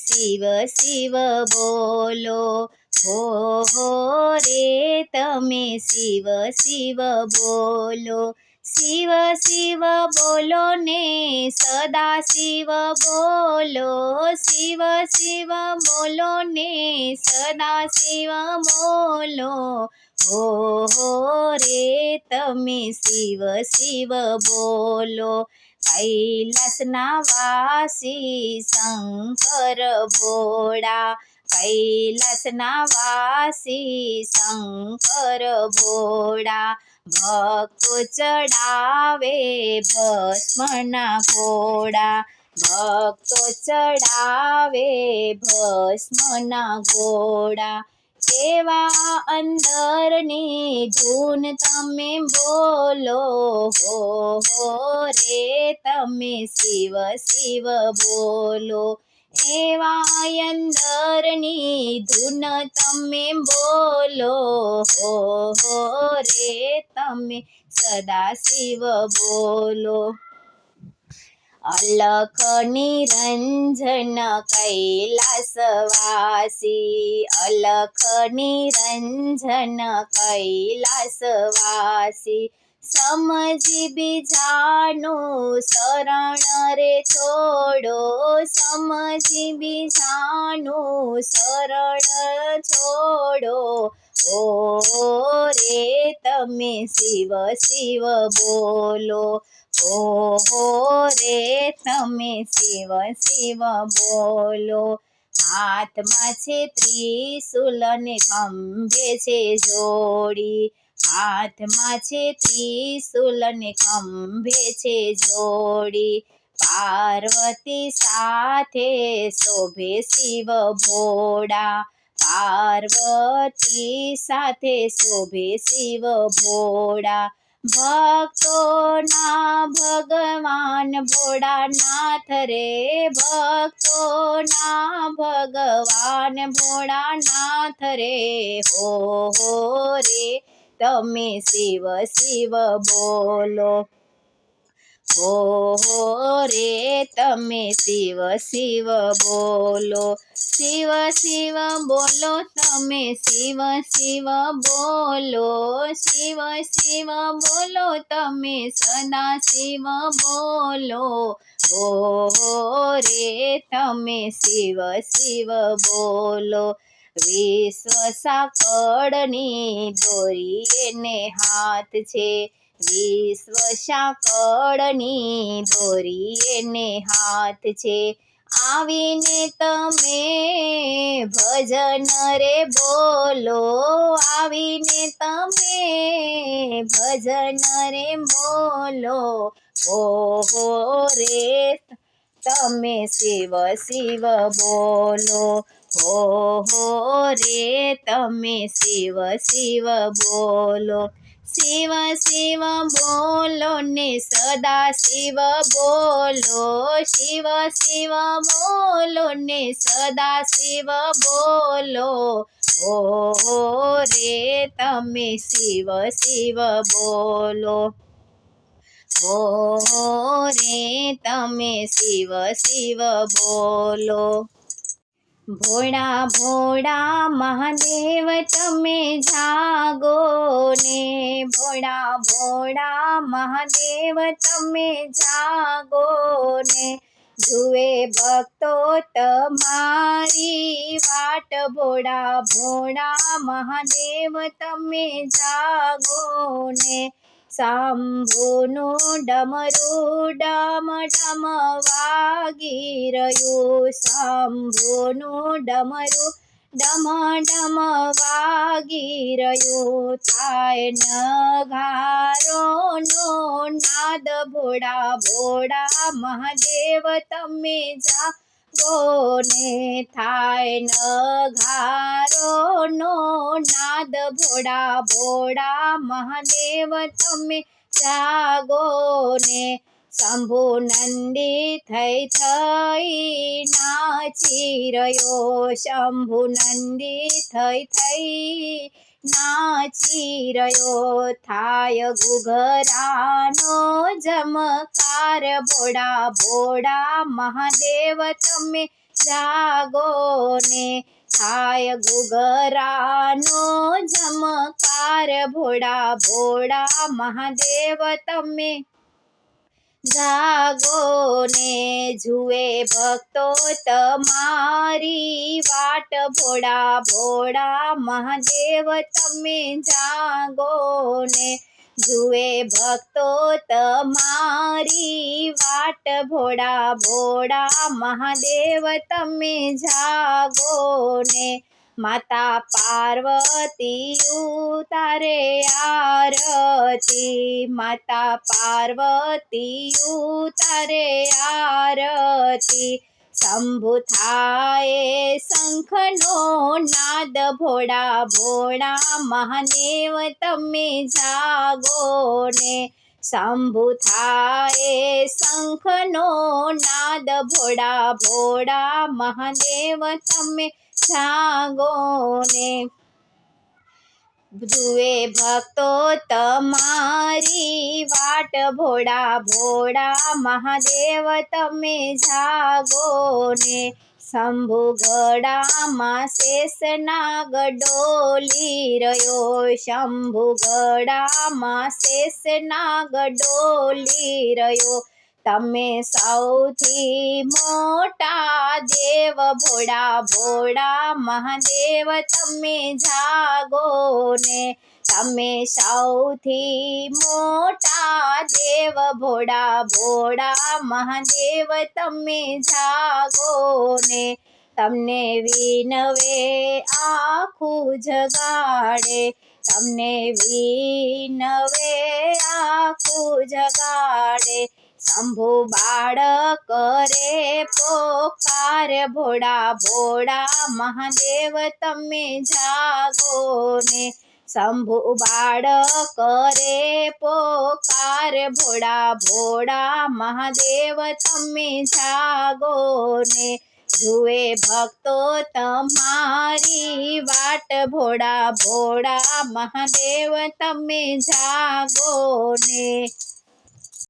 શિવ શિવ બોલો, હો રે તમે શિવ શિવ બોલો, શિવ શિવ બોલો ને સદા શિવ બોલો, શિવ શિવ બોલો ને સદા શિવ બોલો, હો રે તમે શિવ શિવ બોલો, કૈલાસના વાસી શંકર ભોળા, કૈલાસના વાસી શંકર ભોળા, ભક્તો ચડાવે ભસ્મના ઘોડા, ભક્તો ચડાવે ભસ્મના ઘોડા, એવા અંદરની ધૂન તમે બોલો, હો રે તમે શિવ શિવ બોલો, એવા અંદરની ધૂન તમે બોલો, હો રે તમે સદા શિવ બોલો, અલખ નિરંજન કૈલાસવાસી, અલખ નિરંજન કૈલાસવાસી, સમજી બીજાનું શરણ રે છોડો, સમજી બીજાનું શરણ છોડો, હો રે તમે શિવ શિવ બોલો, હો રે તમે શિવ શિવ બોલો, હાથમાં છે ત્રિશૂલ ને ખંભે છે જોડી, હાથમાં છે ત્રિશૂલ ને ખંભે છે જોડી, પાર્વતી સાથે શોભે શિવ ભોળા, પાર્વતી સાથે શોભે શિવ ભોળા, ભક્તોના ભગવાન ભોળાનાથ રે, ભક્તોના ભગવાન ભોળાનાથ રે, હો રે તમે શિવ શિવ બોલો, હો રે તમે શિવ શિવ બોલો, શિવ શિવ બોલો તમે શિવ શિવ બોલો, શિવ શિવ બોલો તમે સદા શિવ બોલો, હો રે તમે શિવ શિવ બોલો, વિશ્વ સાકળની દોરી એને હાથ છે, વિશ્વ સાકળની દોરી એને હાથ છે, આવીને તમે ભજન રે બોલો, આવીને તમે ભજન રે બોલો, હો રે તમે શિવ શિવ બોલો, હો રે તમે શિવ શિવ બોલો, શિવ શિવ બોલો ને સદા શિવ બોલો, શિવ શિવ બોલો ને સદા શિવ બોલો, હો રે તમે શિવ શિવ બોલો, હો રે તમે શિવ શિવ બોલો, ભોળા ભોળા મહાદેવ તમે જાગો ને, ભોળા ભોળા મહાદેવ તમે જાગો ને, જુએ ભક્તો તમારી વાટ, ભોળા ભોળા મહાદેવ તમે જાગો ને, શંભુનું ડમરું ડમ ડમ વાગી રહ્યું, શંભુનું ડમરું ડમ ડમ વાગી રહ્યું, થાય નગારોનો નાદ, ભોળા ભોળા મહાદેવ તમે જાગો ને, થાય નગારોનો નાદ, ભોળા ભોળા મહાદેવ તમે જાગો ને, શંભુ નંદી થઈ થઈ નાચી રહ્યો, શંભુ નંદી થઈ થઈ નાચી રહ્યો, થાય ઘૂઘરાનો જમકાર, ભોળા ભોળા મહાદેવ તમે જાગો ને થાય ઘૂઘરાનો ઝમકાર ભોળા ભોળા મહાદેવ તમે જાગો ને જુએ ભક્તો તમારી વાટ ભોળા ભોળા મહાદેવ તમે જાગો ને જુએ ભક્તો તમારી વાટ ભોળા ભોળા મહાદેવ તમે જાગો ને માતા પાર્વતી ઉતારે આરતી માતા પાર્વતી ઉતારે આરતી શંભુ થાય શંખનો નાદ ભોળા ભોળા મહાદેવ તમે જાગો ને શંભુ થાય શંખનો નાદ ભોળા ભોળા મહાદેવ તમે જાગો ને જુએ ભક્તો તમારી વાટ ભોળા ભોળા મહાદેવ તમે જાગો ને શંભુ ગળામાં શેષનાગ ડોલી રહ્યો શંભુ ગળામાં શેષનાગ ડોલી રહ્યો તમે સૌથી મોટા દેવ ભોળા ભોળા મહાદેવ તમે જાગો ને તમે સૌથી મોટા દેવ ભોળા ભોળા મહાદેવ તમે જાગો ને તમને વિનવે આખું જગાડે તમને વિનવે આખું જગાડે શંભુ બાળક રે પોકાર ભોળા ભોળા મહાદેવ તમે જાગો ને શંભુ બાળક રે પોકાર ભોળા ભોળા મહાદેવ તમે જાગો ને જુએ ભક્તો તમારી વાટ ભોળા ભોળા મહાદેવ તમે જાગો ને